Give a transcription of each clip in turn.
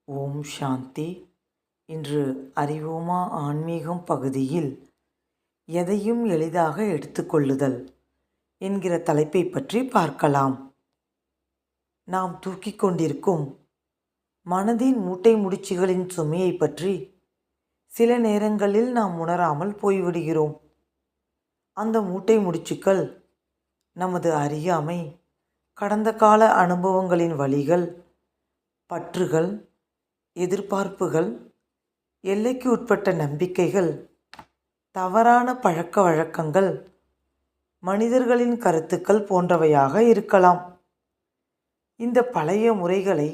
ஓம் சாந்தி. இன்று அறிவோமா ஆன்மீகம் பகுதியில் எதையும் எளிதாக எடுத்துக்கொள்ளுதல் என்கிற தலைப்பை பற்றி பார்க்கலாம். நாம் தூக்கிக் கொண்டிருக்கும் மனதின் மூட்டை முடிச்சுகளின் சுமையை பற்றி சில நேரங்களில் நாம் உணராமல் போய்விடுகிறோம். அந்த மூட்டை முடிச்சுக்கள் நமது அறியாமை, கடந்த கால அனுபவங்களின் வழிகள், பற்றுகள், எதிர்பார்ப்புகள், எல்லைக்கு உட்பட்ட நம்பிக்கைகள், தவறான பழக்க வழக்கங்கள், மனிதர்களின் கருத்துக்கள் போன்றவையாக இருக்கலாம். இந்த பழைய முறைகளை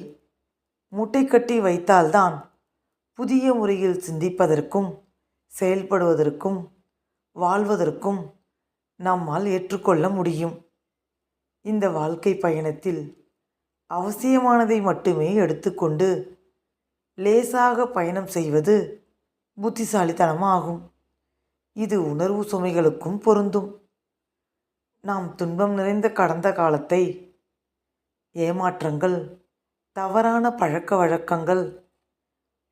மூட்டை கட்டி வைத்தால்தான் புதிய முறையில் சிந்திப்பதற்கும் செயல்படுவதற்கும் வாழ்வதற்கும் நம்மால் ஏற்றுக்கொள்ள முடியும். இந்த வாழ்க்கை பயணத்தில் அவசியமானதை மட்டுமே எடுத்துக்கொண்டு லேசாக பயணம் செய்வது புத்திசாலித்தனமாகும். இது உணர்வு சுமைகளுக்கும் பொருந்தும். நாம் துன்பம் நிறைந்த கடந்த காலத்தை, ஏமாற்றங்கள், தவறான பழக்க வழக்கங்கள்,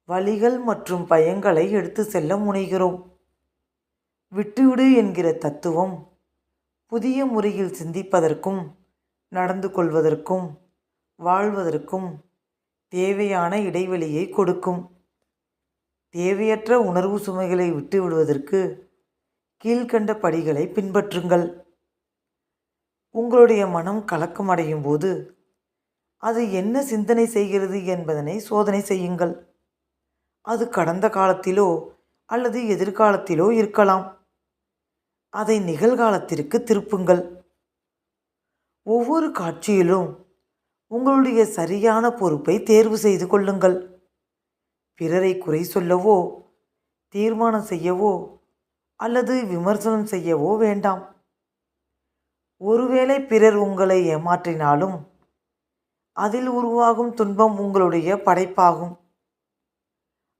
வலிகள் மற்றும் பயங்களை எடுத்து செல்ல முனைகிறோம். விட்டுவிடு என்கிற தத்துவம் புதிய முறையில் சிந்திப்பதற்கும் நடந்து கொள்வதற்கும் வாழ்வதற்கும் தேவையான இடைவெளியை கொடுக்கும். தேவையற்ற உணர்வு சுமைகளை விட்டுவிடுவதற்கு கீழ்கண்ட படிகளை பின்பற்றுங்கள். உங்களுடைய மனம் கலக்கமடையும் போது அது என்ன சிந்தனை செய்கிறது என்பதனை சோதனை செய்யுங்கள். அது கடந்த காலத்திலோ அல்லது எதிர்காலத்திலோ இருக்கலாம். அதை நிகழ்காலத்திற்கு திருப்புங்கள். ஒவ்வொரு காட்சியிலும் உங்களுடைய சரியான பொறுப்பை தேர்வு செய்து கொள்ளுங்கள். பிறரை குறை சொல்லவோ, தீர்மானம் செய்யவோ அல்லது விமர்சனம் செய்யவோ வேண்டாம். ஒருவேளை பிறர் உங்களை ஏமாற்றினாலும் அதில் உருவாகும் துன்பம் உங்களுடைய படைப்பாகும்.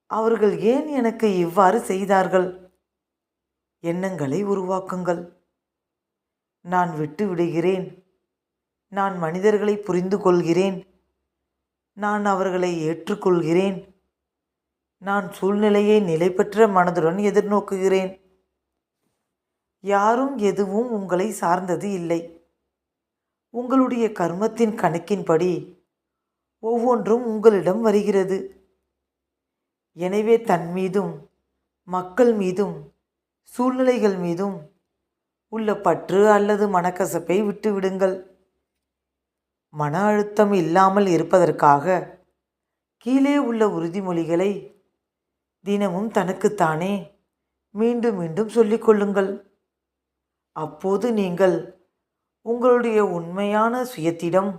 அவர்கள் ஏன் எனக்கு இவ்வாறு செய்தார்கள்? எண்ணங்களை உருவாக்குங்கள். நான் விட்டு விடுகிறேன். நான் மனிதர்களை புரிந்து கொள்கிறேன். நான் அவர்களை ஏற்றுக்கொள்கிறேன். நான் சூழ்நிலையை நிலை பெற்ற மனதுடன் எதிர்நோக்குகிறேன். யாரும் எதுவும் உங்களை சார்ந்தது இல்லை. உங்களுடைய கர்மத்தின் கணக்கின்படி ஒவ்வொன்றும் உங்களிடம் வருகிறது. எனவே தன் மீதும் மக்கள் மீதும் சூழ்நிலைகள் மீதும் உள்ள பற்று அல்லது மனக்கசப்பை விட்டுவிடுங்கள். மன அழுத்தம் இல்லாமல் இருப்பதற்காக கீழே உள்ள உறுதிமொழிகளை தினமும் தனக்குத்தானே மீண்டும் மீண்டும் சொல்லிக்கொள்ளுங்கள். அப்போது நீங்கள் உங்களுடைய உண்மையான சுயத்திடம்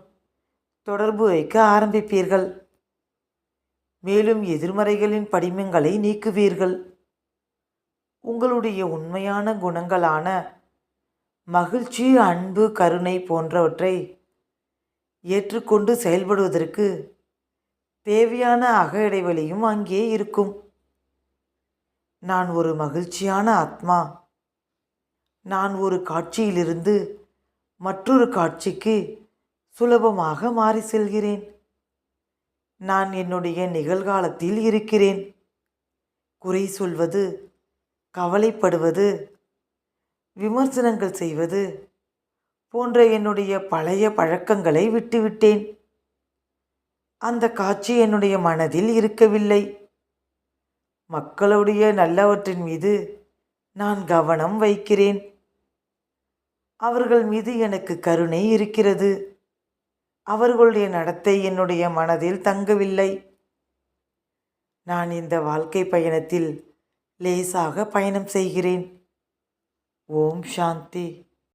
தொடர்பு வைக்க ஆரம்பிப்பீர்கள். மேலும் எதிர்மறைகளின் படிமங்களை நீக்குவீர்கள். உங்களுடைய உண்மையான குணங்களான மகிழ்ச்சி, அன்பு, கருணை போன்றவற்றை ஏற்றுக்கொண்டு செயல்படுவதற்கு தேவையான அக இடைவெளியும் அங்கே இருக்கும். நான் ஒரு மகிழ்ச்சியான ஆத்மா. நான் ஒரு காட்சியிலிருந்து மற்றொரு காட்சிக்கு சுலபமாக மாறி செல்கிறேன். நான் என்னுடைய நிகழ்காலத்தில் இருக்கிறேன். குறை சொல்வது, கவலைப்படுவது, விமர்சனங்கள் செய்வது போன்ற என்னுடைய பழைய பழக்கங்களை விட்டுவிட்டேன். அந்த காட்சி என்னுடைய மனதில் இருக்கவில்லை. மக்களுடைய நல்லவற்றின் மீது நான் கவனம் வைக்கிறேன். அவர்கள் மீது எனக்கு கருணை இருக்கிறது. அவர்களுடைய நடத்தை என்னுடைய மனதில் தங்கவில்லை. நான் இந்த வாழ்க்கை பயணத்தில் லேசாக பயணம் செய்கிறேன். ஓம் சாந்தி.